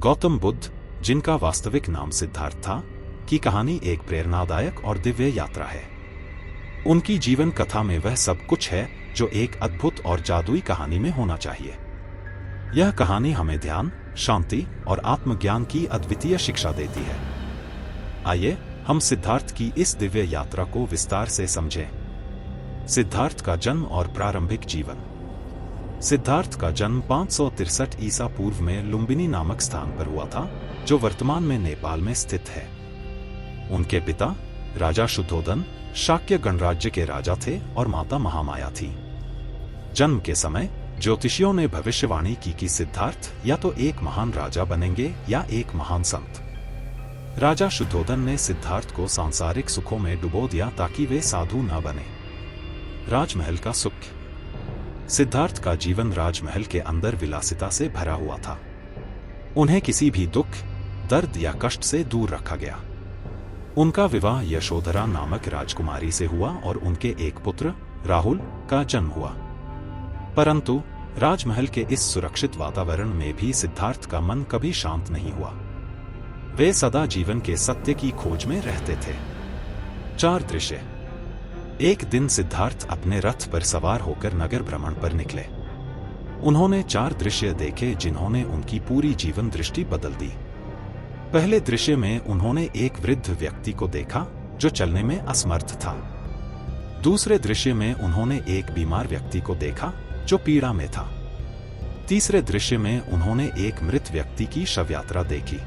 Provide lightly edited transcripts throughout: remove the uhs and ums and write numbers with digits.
गौतम बुद्ध, जिनका वास्तविक नाम सिद्धार्थ था, की कहानी एक प्रेरणादायक और दिव्य यात्रा है। उनकी जीवन कथा में वह सब कुछ है जो एक अद्भुत और जादुई कहानी में होना चाहिए। यह कहानी हमें ध्यान, शांति और आत्मज्ञान की अद्वितीय शिक्षा देती है। आइए हम सिद्धार्थ की इस दिव्य यात्रा को विस्तार से समझें। सिद्धार्थ का जन्म और प्रारंभिक जीवन। सिद्धार्थ का जन्म 563 ईसा पूर्व में लुम्बिनी नामक स्थान पर हुआ था, जो वर्तमान में नेपाल में स्थित है। उनके पिता राजा शुद्धोधन शाक्य गणराज्य के राजा थे और माता महामाया थी। जन्म के समय ज्योतिषियों ने भविष्यवाणी की कि सिद्धार्थ या तो एक महान राजा बनेंगे या एक महान संत। राजा शुद्धोधन ने सिद्धार्थ को सांसारिक सुखों में डुबो दिया ताकि वे साधु न बने। राजमहल का सुख। सिद्धार्थ का जीवन राजमहल के अंदर विलासिता से भरा हुआ था। उन्हें किसी भी दुख, दर्द या कष्ट से दूर रखा गया। उनका विवाह यशोधरा नामक राजकुमारी से हुआ और उनके एक पुत्र राहुल का जन्म हुआ। परंतु राजमहल के इस सुरक्षित वातावरण में भी सिद्धार्थ का मन कभी शांत नहीं हुआ। वे सदा जीवन के सत्य की खोज में रहते थे। 4 दृश्य। एक दिन सिद्धार्थ अपने रथ पर सवार होकर नगर भ्रमण पर निकले। उन्होंने 4 दृश्य देखे जिन्होंने उनकी पूरी जीवन दृष्टि बदल दी। पहले दृश्य में उन्होंने एक वृद्ध व्यक्ति को देखा जो चलने में असमर्थ था। दूसरे दृश्य में उन्होंने एक बीमार व्यक्ति को देखा जो पीड़ा में था। तीसरे दृश्य में उन्होंने एक मृत व्यक्ति की शव यात्रा देखी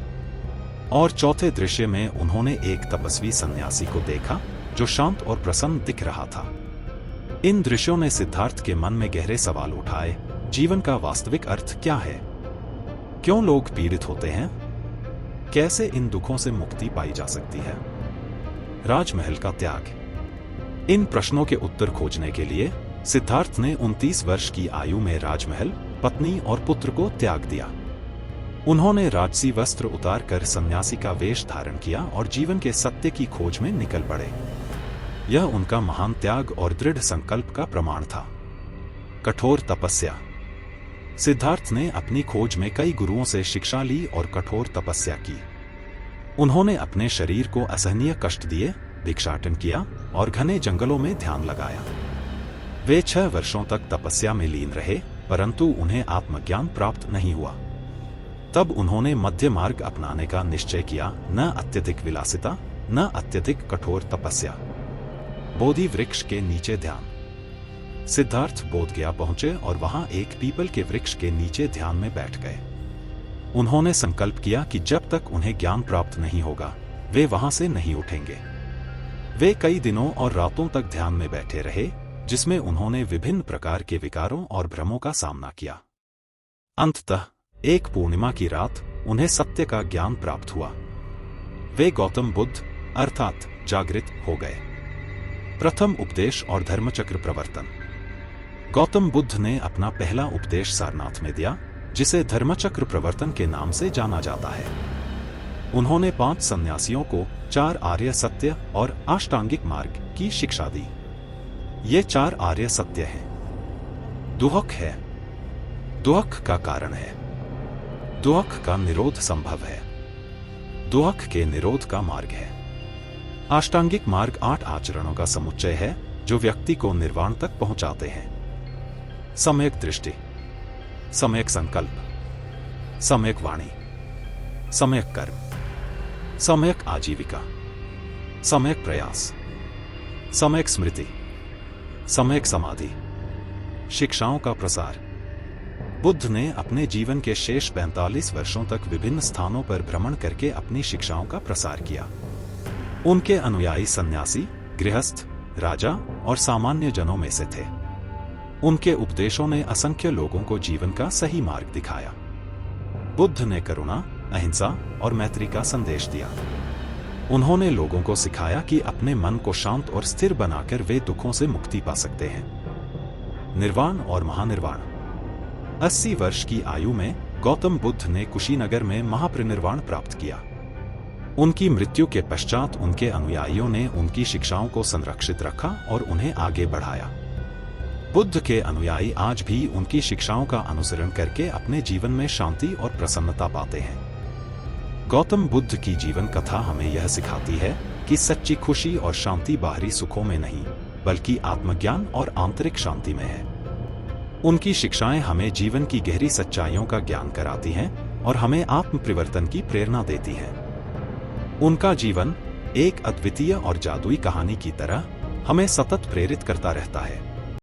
और चौथे दृश्य में उन्होंने एक तपस्वी सन्यासी को देखा जो शांत और प्रसन्न दिख रहा था। इन दृश्यों ने सिद्धार्थ के मन में गहरे सवाल उठाए। जीवन का वास्तविक अर्थ क्या है? क्यों लोग पीड़ित होते हैं? कैसे इन दुखों से मुक्ति पाई जा सकती है? राजमहल का त्याग। इन प्रश्नों के उत्तर खोजने के लिए सिद्धार्थ ने 29 वर्ष की आयु में राजमहल, पत्नी और पुत्र को त्याग दिया। उन्होंने राजसी वस्त्र उतारकर सन्यासी का वेश धारण किया और जीवन के सत्य की खोज में निकल पड़े। यह उनका महान त्याग और दृढ़ संकल्प का प्रमाण था। कठोर तपस्या। सिद्धार्थ ने अपनी खोज में कई गुरुओं से शिक्षा ली और कठोर तपस्या की। उन्होंने अपने शरीर को असहनीय कष्ट दिए, भिक्षाटन किया और घने जंगलों में ध्यान लगाया। वे 6 वर्षों तक तपस्या में लीन रहे, परंतु उन्हें आत्मज्ञान प्राप्त नहीं हुआ। तब उन्होंने मध्य मार्ग अपनाने का निश्चय किया, न अत्यधिक विलासिता, न अत्यधिक कठोर तपस्या। बोधि वृक्ष के नीचे ध्यान। सिद्धार्थ बोधगया पहुंचे और वहां एक पीपल के वृक्ष के नीचे ध्यान में बैठ गए। उन्होंने संकल्प किया कि जब तक उन्हें ज्ञान प्राप्त नहीं होगा, वे वहां से नहीं उठेंगे। वे कई दिनों और रातों तक ध्यान में बैठे रहे, जिसमें उन्होंने विभिन्न प्रकार के विकारों और भ्रमों का सामना किया। अंततः एक पूर्णिमा की रात उन्हें सत्य का ज्ञान प्राप्त हुआ। वे गौतम बुद्ध अर्थात जागृत हो गए। प्रथम उपदेश और धर्मचक्र प्रवर्तन। गौतम बुद्ध ने अपना पहला उपदेश सारनाथ में दिया, जिसे धर्मचक्र प्रवर्तन के नाम से जाना जाता है। उन्होंने 5 सन्यासियों को 4 आर्य सत्य और अष्टांगिक मार्ग की शिक्षा दी। ये 4 आर्य सत्य हैं। दुहक है। दुहक का कारण है। दुहक का निरोध संभव है। दुहक के निरोध का मार्ग है। अष्टांगिक मार्ग 8 आचरणों का समुच्चय है जो व्यक्ति को निर्वाण तक पहुंचाते हैं। सम्यक दृष्टि, सम्यक संकल्प, सम्यक वाणी, सम्यक कर्म, सम्यक आजीविका, सम्यक प्रयास, सम्यक स्मृति, सम्यक समाधि। शिक्षाओं का प्रसार। बुद्ध ने अपने जीवन के शेष 45 वर्षों तक विभिन्न स्थानों पर भ्रमण करके अपनी शिक्षाओं का प्रसार किया। उनके अनुयायी सन्यासी, गृहस्थ, राजा और सामान्य जनों में से थे। उनके उपदेशों ने असंख्य लोगों को जीवन का सही मार्ग दिखाया। बुद्ध ने करुणा, अहिंसा और मैत्री का संदेश दिया। उन्होंने लोगों को सिखाया कि अपने मन को शांत और स्थिर बनाकर वे दुखों से मुक्ति पा सकते हैं। निर्वाण और महानिर्वाण। 80 वर्ष की आयु में गौतम बुद्ध ने कुशीनगर में महापरिनिर्वाण प्राप्त किया। उनकी मृत्यु के पश्चात उनके अनुयायियों ने उनकी शिक्षाओं को संरक्षित रखा और उन्हें आगे बढ़ाया। बुद्ध के अनुयायी आज भी उनकी शिक्षाओं का अनुसरण करके अपने जीवन में शांति और प्रसन्नता पाते हैं। गौतम बुद्ध की जीवन कथा हमें यह सिखाती है कि सच्ची खुशी और शांति बाहरी सुखों में नहीं, बल्कि आत्मज्ञान और आंतरिक शांति में है। उनकी शिक्षाएं हमें जीवन की गहरी सच्चाइयों का ज्ञान कराती हैं और हमें आत्म परिवर्तन की प्रेरणा देती हैं। उनका जीवन एक अद्वितीय और जादुई कहानी की तरह हमें सतत प्रेरित करता रहता है।